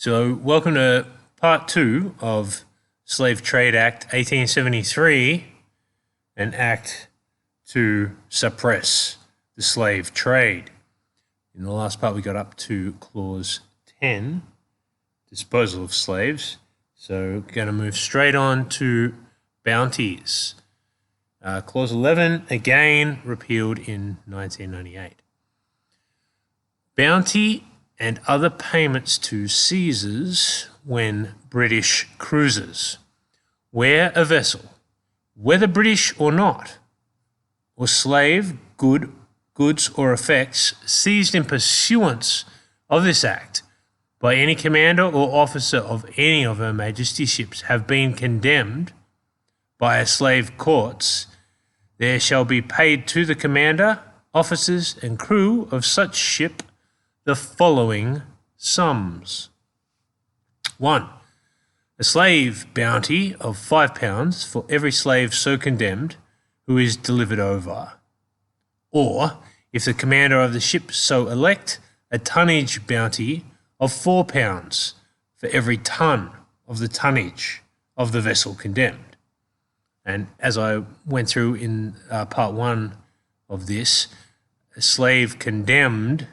So, welcome to part 2 of Slave Trade Act 1873, an act to suppress the slave trade. In the last part, we got up to Clause 10, disposal of slaves. So, we're going to move straight on to bounties. Clause 11, again, repealed in 1998. Bounty and other payments to seizers when British cruisers, where a vessel, whether British or not, or slave, goods or effects seized in pursuance of this act by any commander or officer of any of Her Majesty's ships have been condemned by a slave courts, there shall be paid to the commander, officers and crew of such ship the following sums. 1. A slave bounty of £5 for every slave so condemned who is delivered over. Or, if the commander of the ship so elect, a tonnage bounty of £4 for every ton of the tonnage of the vessel condemned. And as I went through in part 1 of this, a slave condemned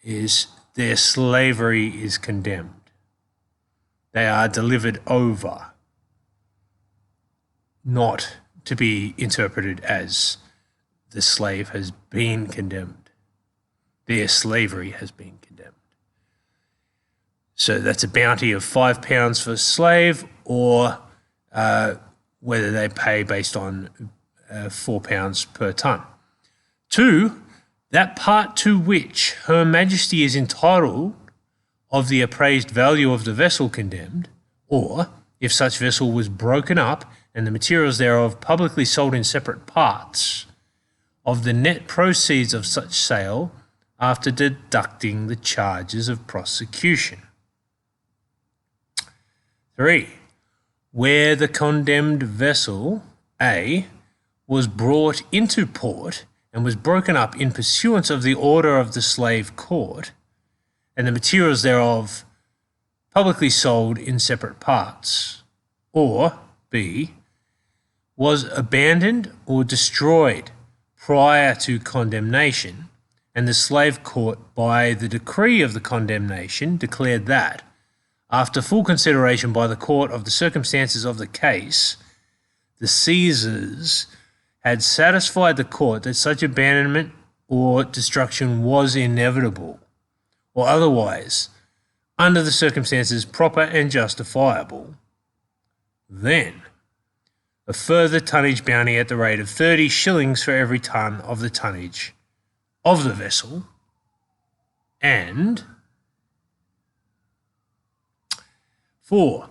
is their slavery is condemned. They are delivered over, not to be interpreted as the slave has been condemned. Their slavery has been condemned. So that's a bounty of £5 for a slave, or whether they pay based on £4 per ton. 2, that part to which Her Majesty is entitled of the appraised value of the vessel condemned, or if such vessel was broken up and the materials thereof publicly sold in separate parts, of the net proceeds of such sale after deducting the charges of prosecution. 3. Where the condemned vessel, A, was brought into port and was broken up in pursuance of the order of the slave court, and the materials thereof publicly sold in separate parts, or B, was abandoned or destroyed prior to condemnation, and the slave court by the decree of the condemnation declared that, after full consideration by the court of the circumstances of the case, the seizers had satisfied the court that such abandonment or destruction was inevitable, or otherwise, under the circumstances proper and justifiable, then a further tonnage bounty at the rate of 30 shillings for every ton of the tonnage of the vessel, and 4.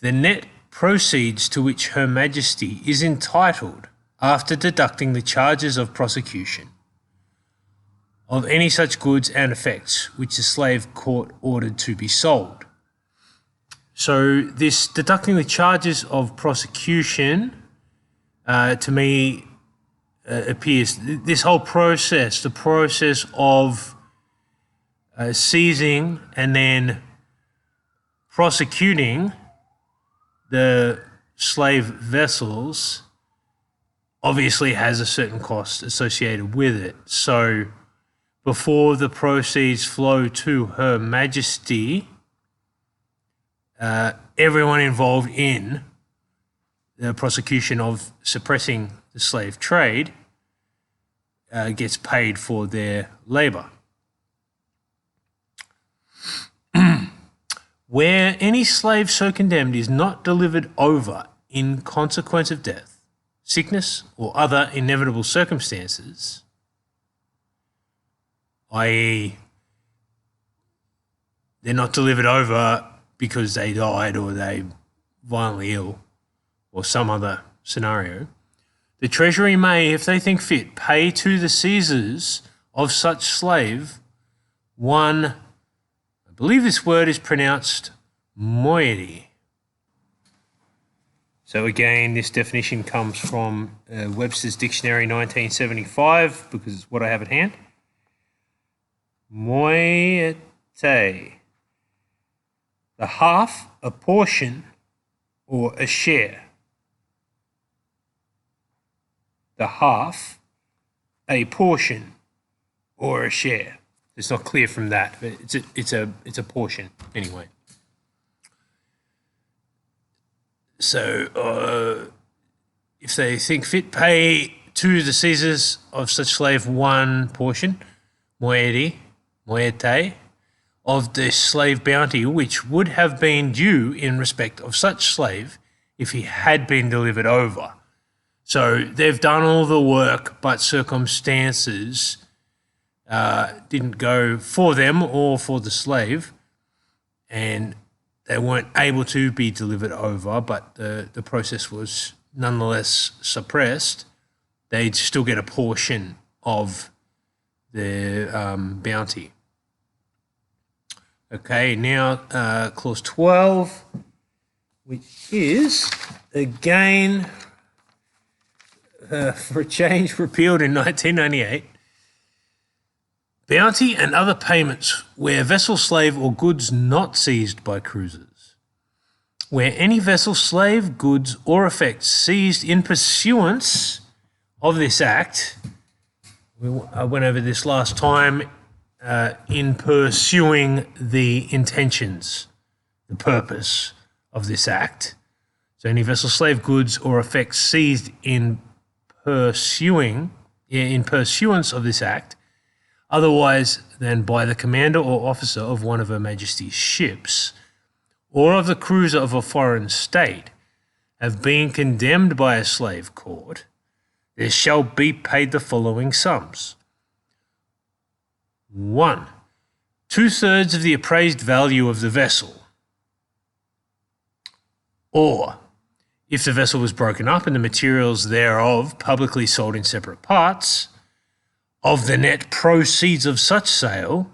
The net proceeds to which Her Majesty is entitled after deducting the charges of prosecution of any such goods and effects which the slave court ordered to be sold. So this deducting the charges of prosecution, to me, appears, this whole process, the process of seizing and then prosecuting the slave vessels obviously has a certain cost associated with it. So before the proceeds flow to Her Majesty, everyone involved in the prosecution of suppressing the slave trade gets paid for their labour. Where any slave so condemned is not delivered over in consequence of death, sickness, or other inevitable circumstances, i.e., they're not delivered over because they died or they violently ill or some other scenario, the Treasury may, if they think fit, pay to the seizers of such slave one, I believe this word is pronounced moiety. So again, this definition comes from Webster's Dictionary 1975 because it's what I have at hand. Moiety. the half, a portion, or a share. The half, a portion, or a share. It's not clear from that, but it's a portion anyway. So if they think fit, pay to the Caesars of such slave one portion, moiety, of the slave bounty which would have been due in respect of such slave if he had been delivered over. So they've done all the work, but circumstances didn't go for them or for the slave, and they weren't able to be delivered over, but the process was nonetheless suppressed. They'd still get a portion of their bounty. Okay, now clause 12, which is, again, for a change, repealed in 1998. Bounty and other payments where vessel, slave, or goods not seized by cruisers. Where any vessel, slave, goods, or effects seized in pursuance of this act, I went over this last time, in pursuing the intentions, the purpose of this act. So any vessel, slave, goods, or effects seized in pursuance of this act, otherwise than by the commander or officer of one of Her Majesty's ships, or of the cruiser of a foreign state, have been condemned by a slave court, there shall be paid the following sums. 1. 2/3 of the appraised value of the vessel. Or, if the vessel was broken up and the materials thereof publicly sold in separate parts, of the net proceeds of such sale,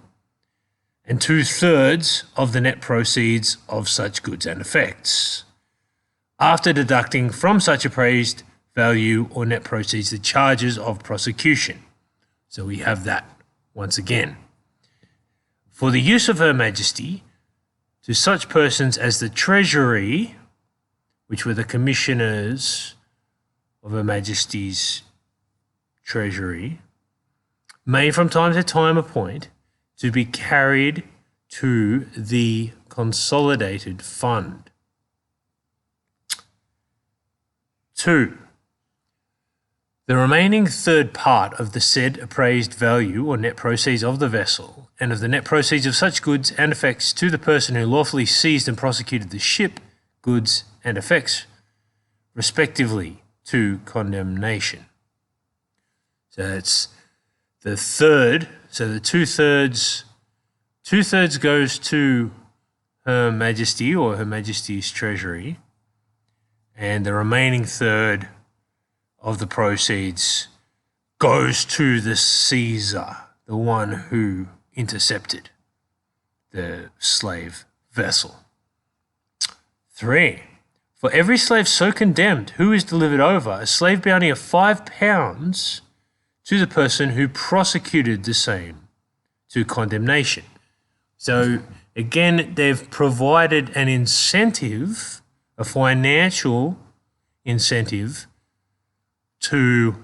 and 2/3 of the net proceeds of such goods and effects, after deducting from such appraised value or net proceeds the charges of prosecution. So we have that once again. For the use of Her Majesty, to such persons as the Treasury, which were the commissioners of Her Majesty's Treasury, may from time to time appoint, to be carried to the consolidated fund. 2. The remaining third part of the said appraised value or net proceeds of the vessel, and of the net proceeds of such goods and effects to the person who lawfully seized and prosecuted the ship, goods, and effects, respectively, to condemnation. So it's the third, so the 2/3 goes to Her Majesty or Her Majesty's Treasury, and the remaining third of the proceeds goes to the Caesar, the one who intercepted the slave vessel. 3. For every slave so condemned who is delivered over, a slave bounty of £5 to the person who prosecuted the same to condemnation. So again, they've provided an incentive, a financial incentive, to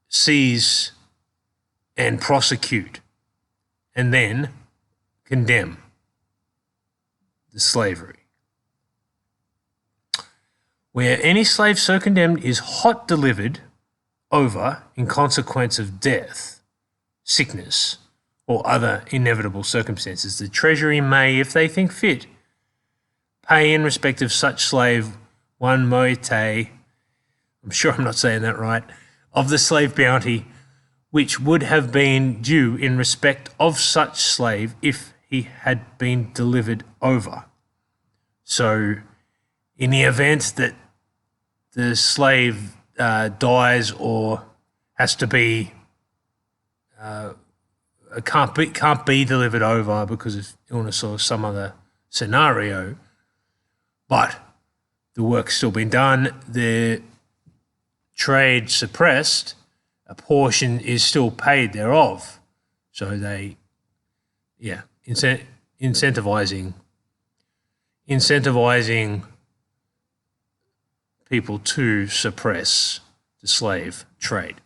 seize and prosecute and then condemn the slavery. Where any slave so condemned is hot delivered over in consequence of death, sickness, or other inevitable circumstances, the Treasury may, if they think fit, pay in respect of such slave one moiety, I'm sure I'm not saying that right, of the slave bounty which would have been due in respect of such slave if he had been delivered over. So in the event that the slave dies or has to be can't be delivered over because of illness or some other scenario, but the work's still been done, the trade suppressed, a portion is still paid thereof. So they, incentivizing incentivizing people to suppress the slave trade.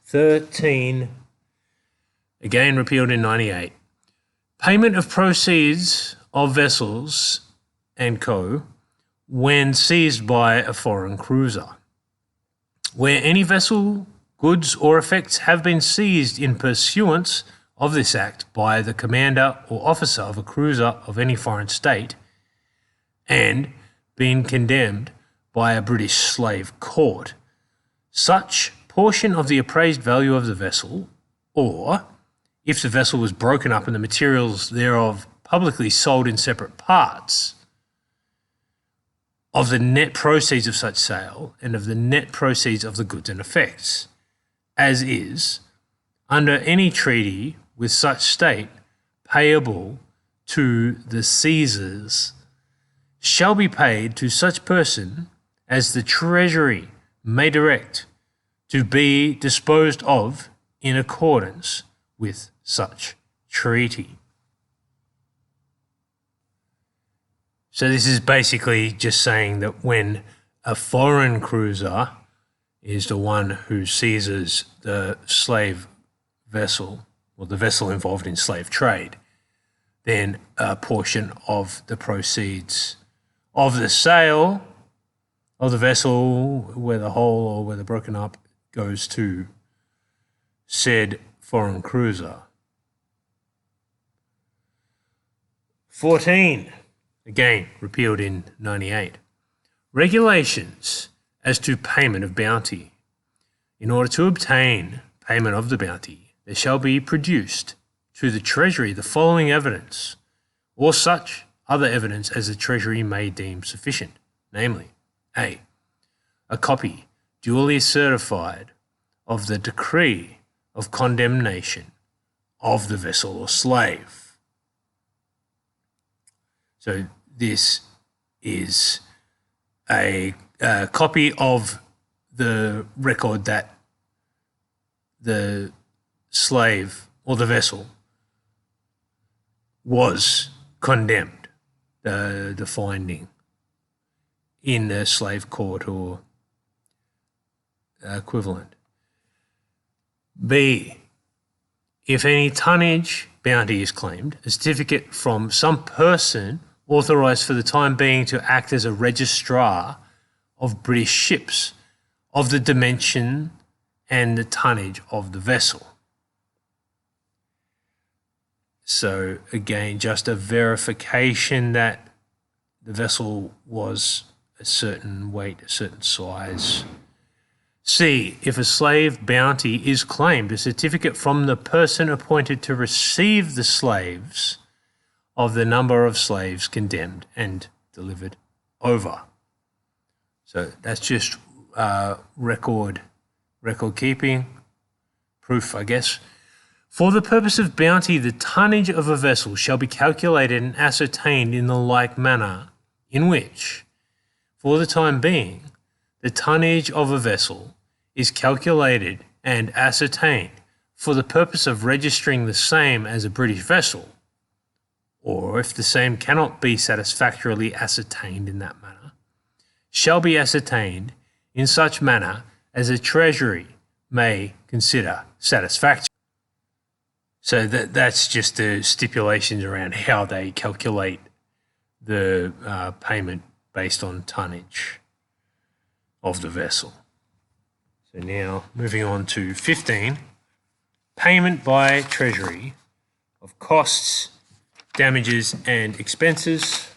13, again repealed in 98. Payment of proceeds of vessels and co. when seized by a foreign cruiser. Where any vessel, goods or effects have been seized in pursuance of this act by the commander or officer of a cruiser of any foreign state and been condemned by a British slave court, such portion of the appraised value of the vessel, or if the vessel was broken up and the materials thereof publicly sold in separate parts, of the net proceeds of such sale and of the net proceeds of the goods and effects, as is, under any treaty with such state, payable to the seizers, shall be paid to such person as the Treasury may direct to be disposed of in accordance with such treaty. So this is basically just saying that when a foreign cruiser is the one who seizes the slave vessel, or the vessel involved in slave trade, then a portion of the proceeds of the sale of the vessel, whether whole or whether broken up, goes to said foreign cruiser. 14, again repealed in 98. Regulations as to payment of bounty. In order to obtain payment of the bounty, there shall be produced to the Treasury the following evidence, or such other evidence as the Treasury may deem sufficient, namely, A, a copy duly certified of the decree of condemnation of the vessel or slave. So this is a copy of the record that the slave or the vessel was condemned, the finding in the slave court or equivalent. B, if any tonnage bounty is claimed, a certificate from some person authorised for the time being to act as a registrar of British ships of the dimension and the tonnage of the vessel. So again, just a verification that the vessel was a certain weight, a certain size. C, if a slave bounty is claimed, a certificate from the person appointed to receive the slaves of the number of slaves condemned and delivered over. So that's just record keeping, proof, I guess. For the purpose of bounty, the tonnage of a vessel shall be calculated and ascertained in the like manner in which, for the time being, the tonnage of a vessel is calculated and ascertained for the purpose of registering the same as a British vessel, or if the same cannot be satisfactorily ascertained in that manner, shall be ascertained in such manner as the Treasury may consider satisfactory. So that's just the stipulations around how they calculate the payment based on tonnage of the vessel. So now moving on to 15, payment by Treasury of costs, damages and expenses,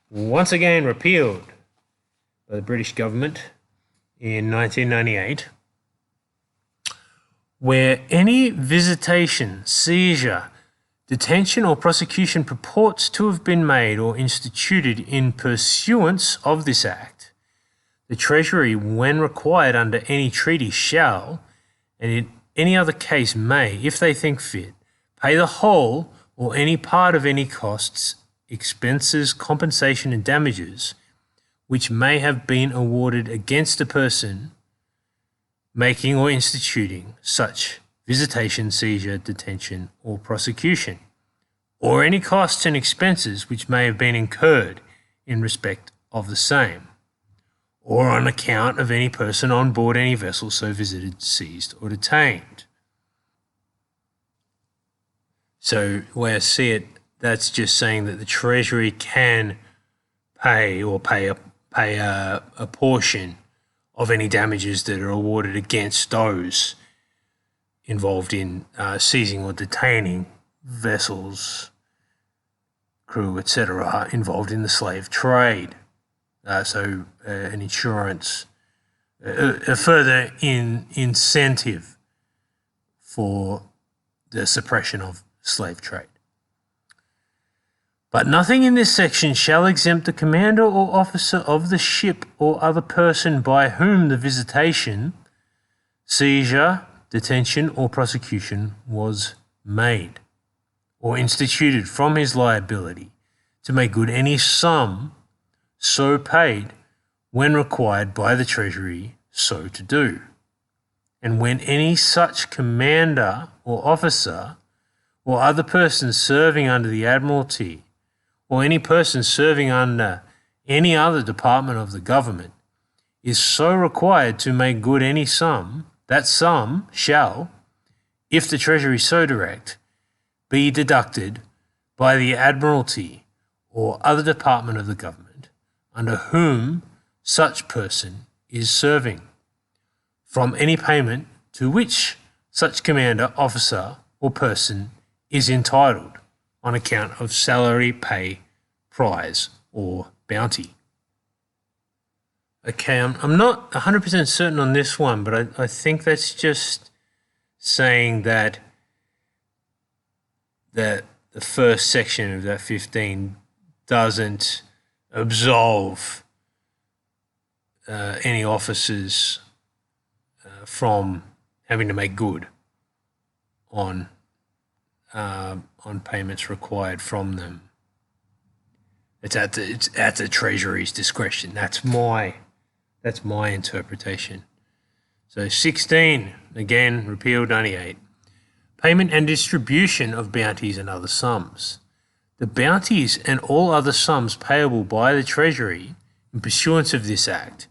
once again repealed by the British government in 1998, where any visitation, seizure, detention or prosecution purports to have been made or instituted in pursuance of this Act, the Treasury, when required under any treaty, shall, and in any other case may, if they think fit, pay the whole or any part of any costs, expenses, compensation and damages which may have been awarded against a person making or instituting such visitation, seizure, detention or prosecution, or any costs and expenses which may have been incurred in respect of the same, or on account of any person on board any vessel so visited, seized, or detained. So, where I see it, that's just saying that the Treasury can pay a portion of any damages that are awarded against those involved in seizing or detaining vessels, crew, etc., involved in the slave trade. So an insurance, a further incentive for the suppression of slave trade. But nothing in this section shall exempt the commander or officer of the ship or other person by whom the visitation, seizure, detention, or prosecution was made or instituted from his liability to make good any sum so paid when required by the Treasury so to do. And when any such commander or officer or other person serving under the Admiralty or any person serving under any other department of the government is so required to make good any sum, that sum shall, if the Treasury so direct, be deducted by the Admiralty or other department of the government under whom such person is serving, from any payment to which such commander, officer, or person is entitled on account of salary, pay, prize, or bounty. Okay, I'm not 100% certain on this one, but I think that's just saying that the first section of that 15 doesn't absolve any officers from having to make good on payments required from them. It's at the Treasury's discretion. That's my interpretation. So 16, again, repeal 98. Payment and distribution of bounties and other sums. The bounties and all other sums payable by the Treasury in pursuance of this Act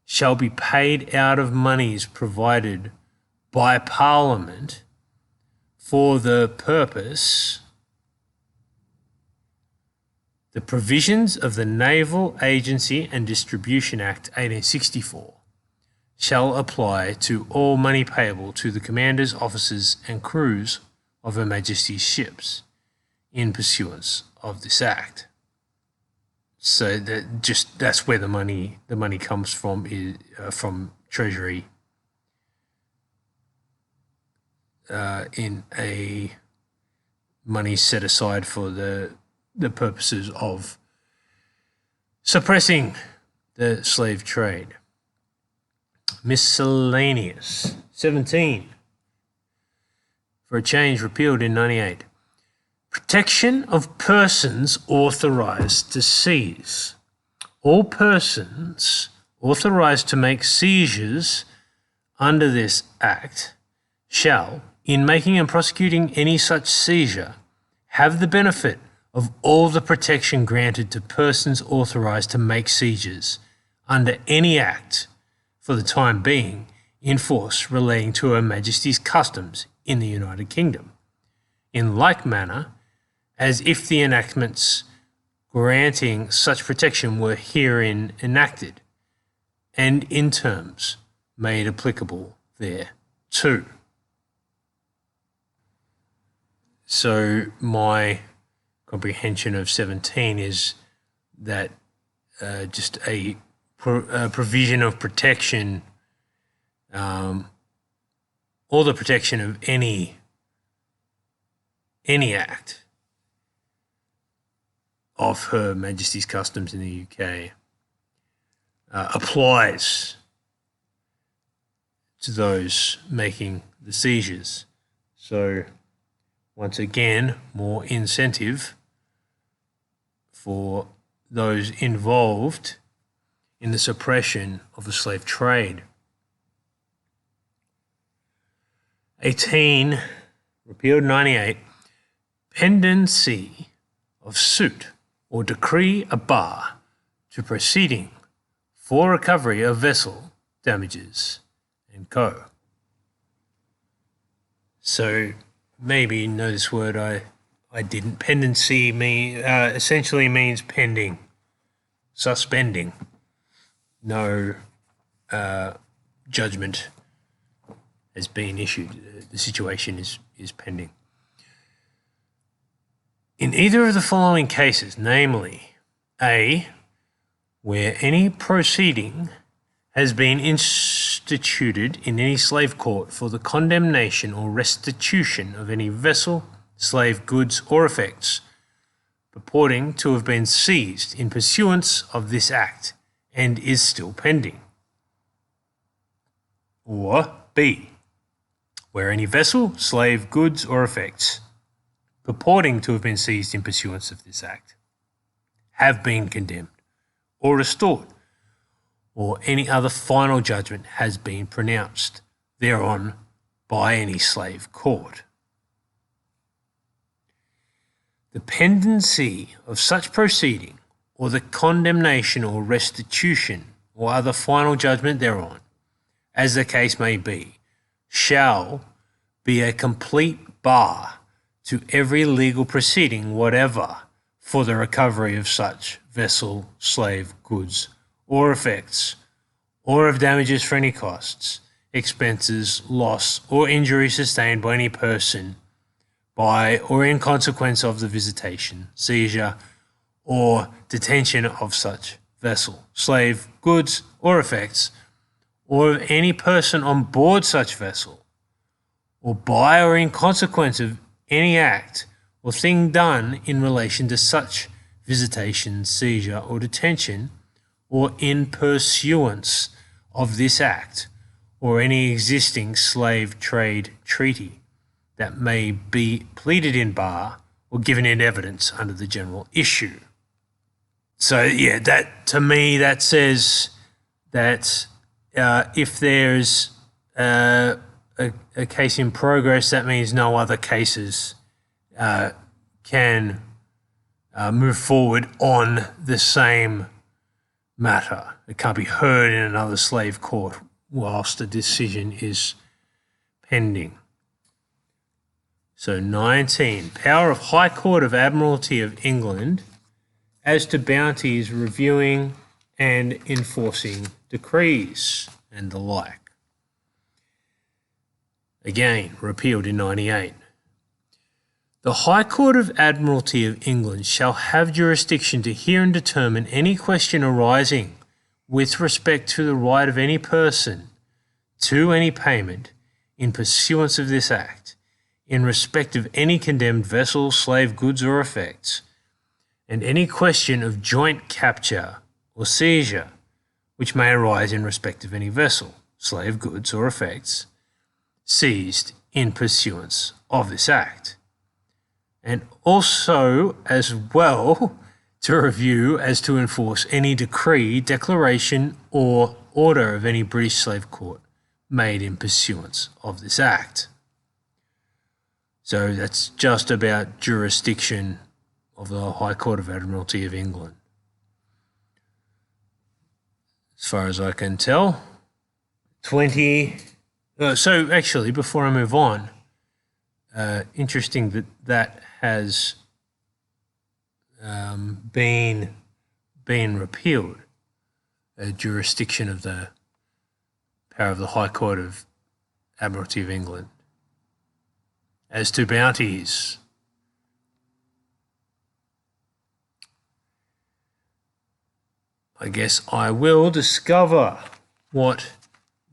shall be paid out of monies provided by Parliament for the purpose. The provisions of the Naval Agency and Distribution Act 1864 shall apply to all money payable to the commanders, officers, and crews of Her Majesty's ships in pursuance of this Act. So that's where the money comes from, is from Treasury in a money set aside for the purposes of suppressing the slave trade. Miscellaneous. 17. For a change, repealed in 98. Protection of persons authorised to seize. All persons authorised to make seizures under this Act shall, in making and prosecuting any such seizure, have the benefit of all the protection granted to persons authorised to make seizures under any Act for the time being in force relating to Her Majesty's customs in the United Kingdom, in like manner as if the enactments granting such protection were herein enacted, and in terms made applicable thereto. So my comprehension of 17 is that just a provision of protection, or the protection of any Act of Her Majesty's Customs in the UK applies to those making the seizures. So once again, more incentive for those involved in the suppression of the slave trade. 18, repealed 98. pendency of suit or decree a bar to proceeding for recovery of vessel damages and co. So maybe you know this word I didn't. Pendency essentially means pending, suspending. No judgment has been issued. The situation is pending. In either of the following cases, namely A, where any proceeding has been instituted in any slave court for the condemnation or restitution of any vessel, slave, goods, or effects purporting to have been seized in pursuance of this act and is still pending. Or B, where any vessel, slave, goods, or effects purporting to have been seized in pursuance of this act have been condemned or restored, or any other final judgment has been pronounced thereon by any slave court. The pendency of such proceeding, or the condemnation or restitution, or other final judgment thereon, as the case may be, shall be a complete bar to every legal proceeding whatever for the recovery of such vessel, slave, goods, or effects, or of damages for any costs, expenses, loss, or injury sustained by any person by or in consequence of the visitation, seizure, or detention of such vessel, slave, goods, or effects, or of any person on board such vessel, or by or in consequence of any act or thing done in relation to such visitation, seizure, or detention, or in pursuance of this act, or any existing slave trade treaty that may be pleaded in bar or given in evidence under the general issue. So yeah, that to me that says that if there's a case in progress, that means no other cases can move forward on the same matter. It can't be heard in another slave court whilst a decision is pending. So 19, power of High Court of Admiralty of England as to bounties, reviewing and enforcing decrees and the like. Again, repealed in 98. The High Court of Admiralty of England shall have jurisdiction to hear and determine any question arising with respect to the right of any person to any payment in pursuance of this Act, in respect of any condemned vessel, slave, goods, or effects, and any question of joint capture or seizure which may arise in respect of any vessel, slave, goods, or effects seized in pursuance of this Act, and also as well to review as to enforce any decree, declaration, or order of any British slave court made in pursuance of this Act. So that's just about jurisdiction of the High Court of Admiralty of England. As far as I can tell, 20... so actually, before I move on, interesting that has been repealed, jurisdiction of the power of the High Court of Admiralty of England. As to bounties, I guess I will discover what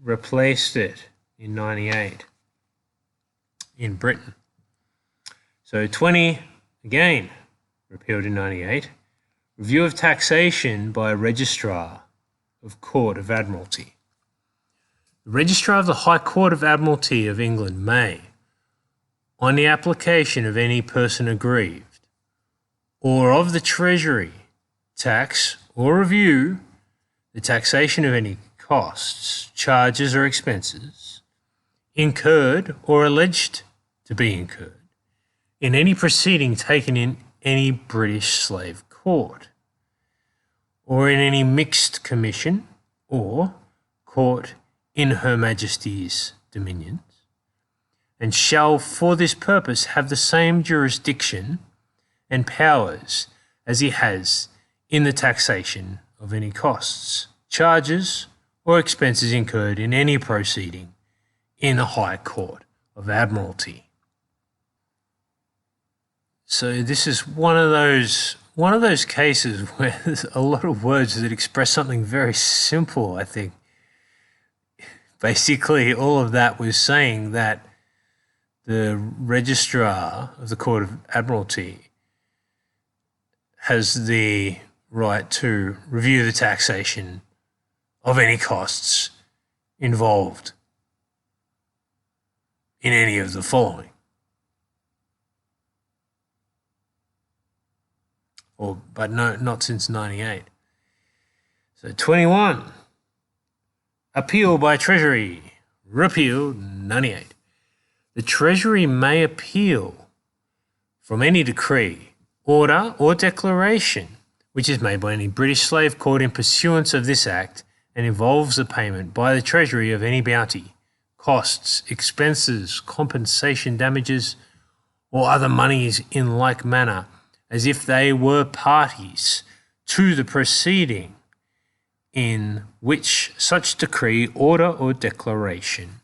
replaced it in 98 in Britain. So 20, again, repealed in 98, review of taxation by a Registrar of Court of Admiralty. The Registrar of the High Court of Admiralty of England may, on the application of any person aggrieved, or of the Treasury, tax or review the taxation of any costs, charges, or expenses incurred or alleged to be incurred in any proceeding taken in any British slave court, or in any mixed commission or court in Her Majesty's dominions, and shall for this purpose have the same jurisdiction and powers as he has in the taxation of any costs, charges, or expenses incurred in any proceeding in the High Court of Admiralty. So this is one of those cases where there's a lot of words that express something very simple, I think. Basically, all of that was saying that the Registrar of the Court of Admiralty has the right to review the taxation of any costs involved in any of the following. But no, not since 98. So 21. Appeal by Treasury. Repeal 98. The Treasury may appeal from any decree, order, or declaration which is made by any British slave court in pursuance of this Act and involves the payment by the Treasury of any bounty, costs, expenses, compensation, damages, or other moneys in like manner as if they were parties to the proceeding in which such decree, order, or declaration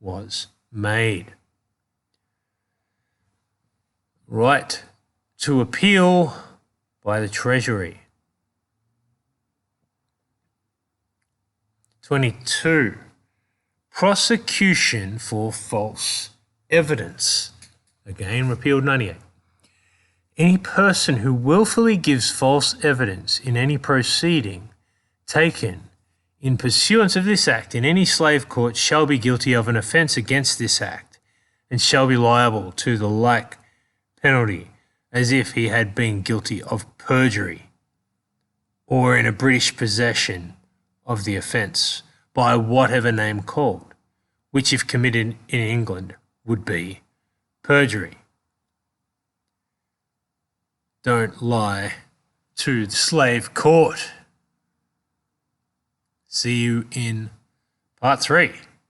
was made. Right to appeal by the Treasury. 22. Prosecution for false evidence. Again, repealed 98. Any person who willfully gives false evidence in any proceeding taken in pursuance of this Act in any slave court shall be guilty of an offence against this Act and shall be liable to the like penalty as if he had been guilty of perjury or in a British possession of the offence by whatever name called, which if committed in England would be perjury. Don't lie to the slave court. See you in part 3.